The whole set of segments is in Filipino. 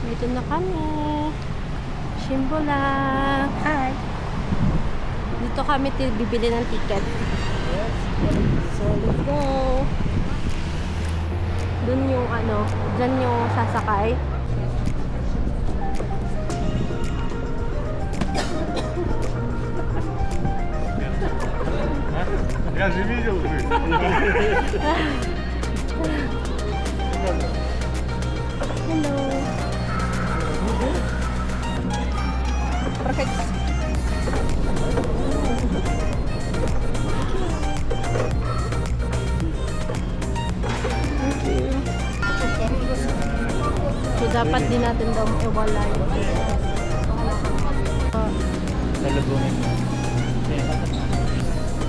Dito na kami. Shymbulak. Hi. Dito kami bibili ng ticket. So, let's go. Dun yung ano, dyan yung sasakay. Я же видел, Hello. Perfect. Thank you. So, dapat din natin daw iwalay. Talagungin mo.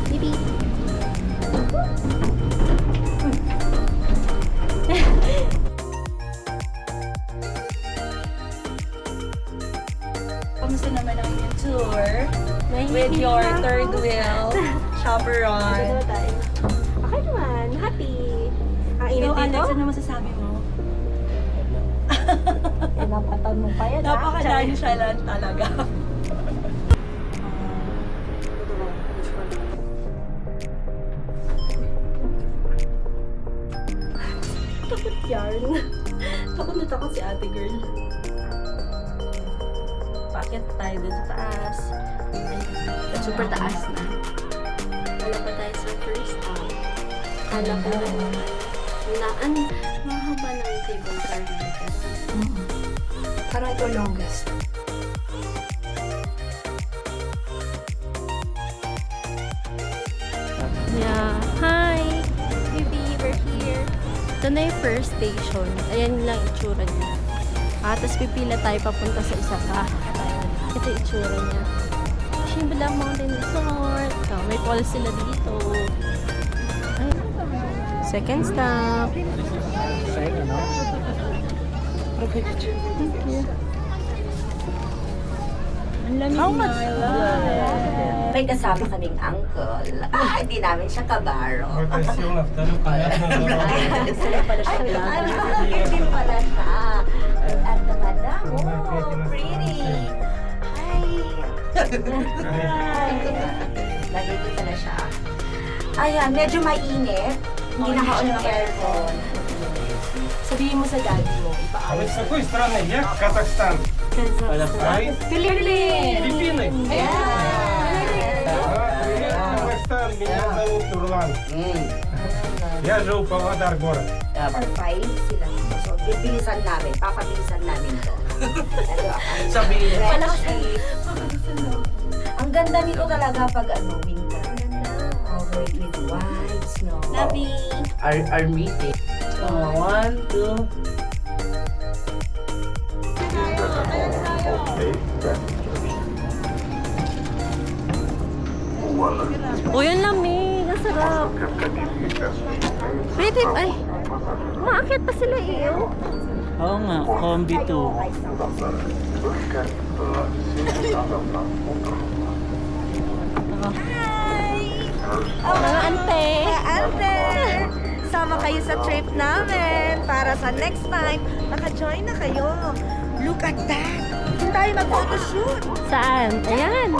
Bibi. Kamusta naman ang yung tour with your third wheel chaperone? Okay naman. Happy. Ikaw, Alex, ano masasabi mo? Napatan mo pa yan. Napaka-nonchalant talaga. Takot yarn. Takot na takot si ate girl. Paakit tayo dun sa taas. Ay, super taas na. Wala pa tayo sa first stop. Kala ko na mahaba ng cable car dito. Parang ito longest. Yeah. Hi! Baby, we're here. Ito na yung first station. Ayan lang itsura niya. Tapos pipila tayo papunta sa isa pa. Ito yung itsura niya. Shymbulak Mountain Resort. Oh, may falls sila dito. Ay. Second stop. Thank you. How much? May kasama kaming uncle. Hindi namin siya kabaro. Сила вторую Sila pala siya lang. Hindi pala siya. At madam, pretty. Hi. Nandito pala siya. Ayan, medyo mainit. Hindi naka-on ng aircon. Sabihin mo sa daddy mo, А вы ipaayos. с какой страны? Я Казахстан. Kazakhstan. Филиппины. Yeah. Привет, Казахстан. Меня зовут Нурлан. Я живу в Павлодар город. For 5 sila. So, bibilisan namin. Papabilisan namin to. Sabihin. Ang ganda nito talaga pag winter. Covered with white snow. Our meeting. 1, 2. O, yan lamig. Ang sarap. Pretty. Ay. Umaakit pa sila iyo. Oo nga, combi 2. Mga ante. Ate! Sama kayo sa trip namin para sa next time, maka-join na kayo. Look at that! Doon tayo mag-photoshoot! Saan? Ayan.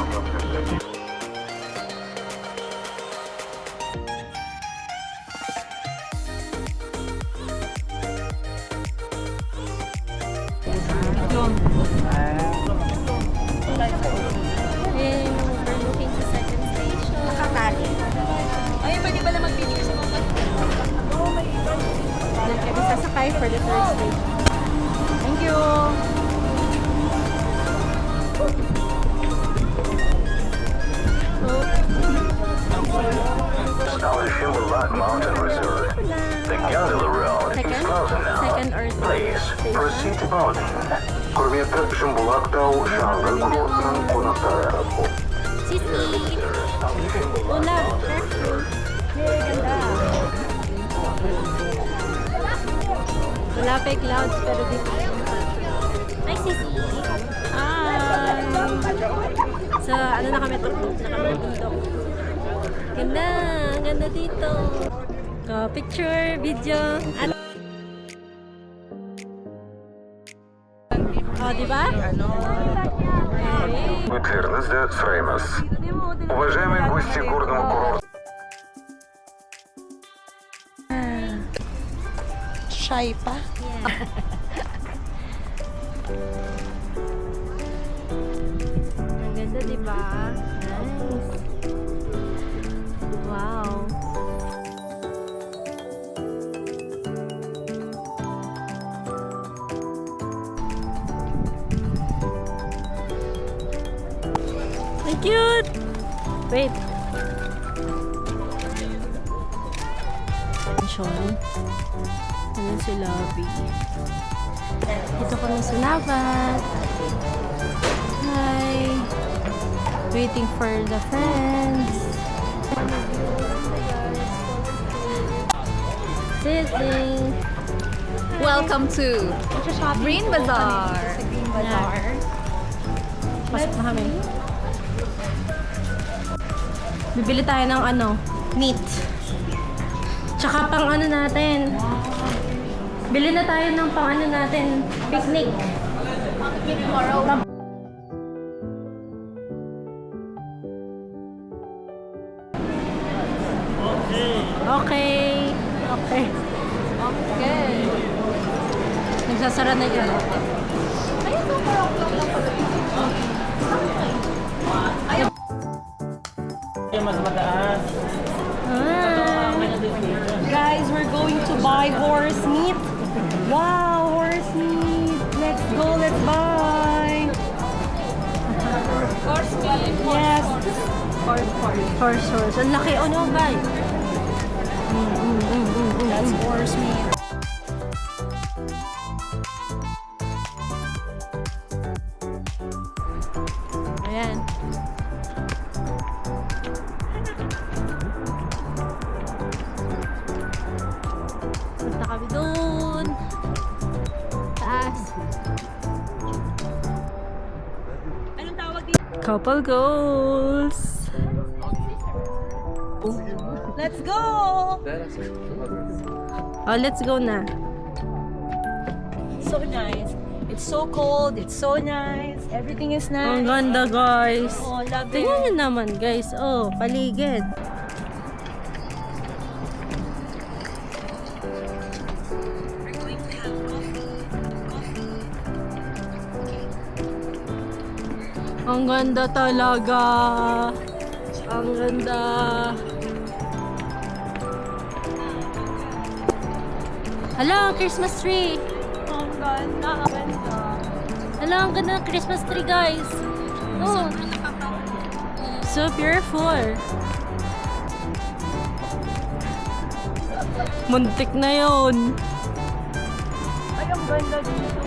And we're looking sa second station. Nakatali. Ay, pwede pala mag-picture sa mga Then kami sasakay for the third station. Thank you! Shymbulak Mountain Resort. The gondola route is closing now. Second or third Please station. proceed to boarding. Құрметті Shymbulak'ta Şangay kurortunun konakları. Sisi! Una! Yay, ganda! Wala pa yung clouds pero dito yung Hi, Sisi! Hi! So, ano na kami, tuktok na kami bundok. Ganda! Ang ganda dito! Picture, video, at Oh, di ba? Ümitlerinizle sırayımız. Уважаемые гости горного курорта. Shy pa? Ang ganda, di ba? Nice. Wow. Ang cute! Wait. Attention. Ano si lobby? Dito kami sa Navat. Hi! Waiting for the friends. Sitting. Welcome to Green Bazaar. Pasok na kami. Bibili tayo ng ano, meat. Tsaka pang ano natin. Bili na tayo ng pang ano natin, picnic. Okay. Okay. Okay. Nagsasara na dyan. Yung mas mataas. Ah. Guys, we're going to buy horse meat. Wow, horse meat. Let's go, let's buy. Horse meat. Yes. Horse. Ang laki. Oh no, guys. That's horse meat. Ayan. Punta kami doon. Taas. Anong tawag dito? Couple goals. Let's go! Oh, let's go na. So nice. It's so cold. It's so nice. Everything is Ang nice. ganda, guys. Oh, love Tingnan it. nyo naman, guys. Oh, paligid. Ang ganda talaga. Ang ganda. Hala, Christmas tree. Ang ganda. Ang ganda. Hala, ang ganda ng Christmas tree, guys. Oh. So beautiful. Muntik na yun. Ay, ang ganda dito.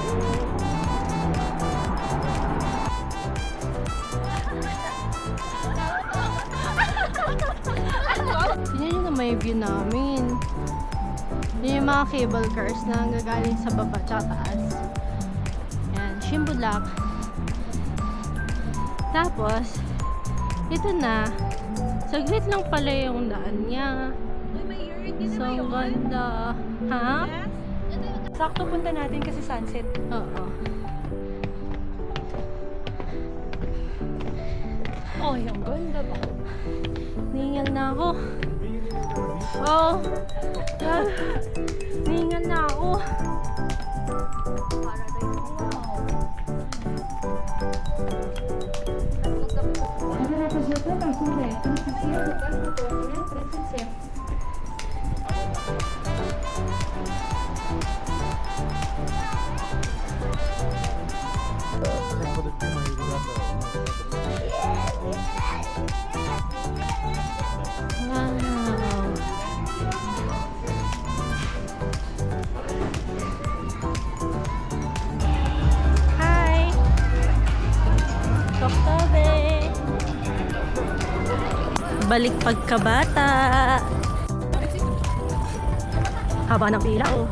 Tingnan nyo na may view namin. Yun yung mga cable cars na gagaling sa baba tsaka taas. Yan, Shymbulak. Tapos, ito na. Saglit lang pala yung daan niya. So, ang ganda. Ha? Sakto punta natin kasi sunset. Oo. Oh, ang ganda ba? Ningal na ako. Oh. Yan. Ningal na ako. Wow. Hi. Toktabe. Balik pagkabata. Haba ng pila, oh.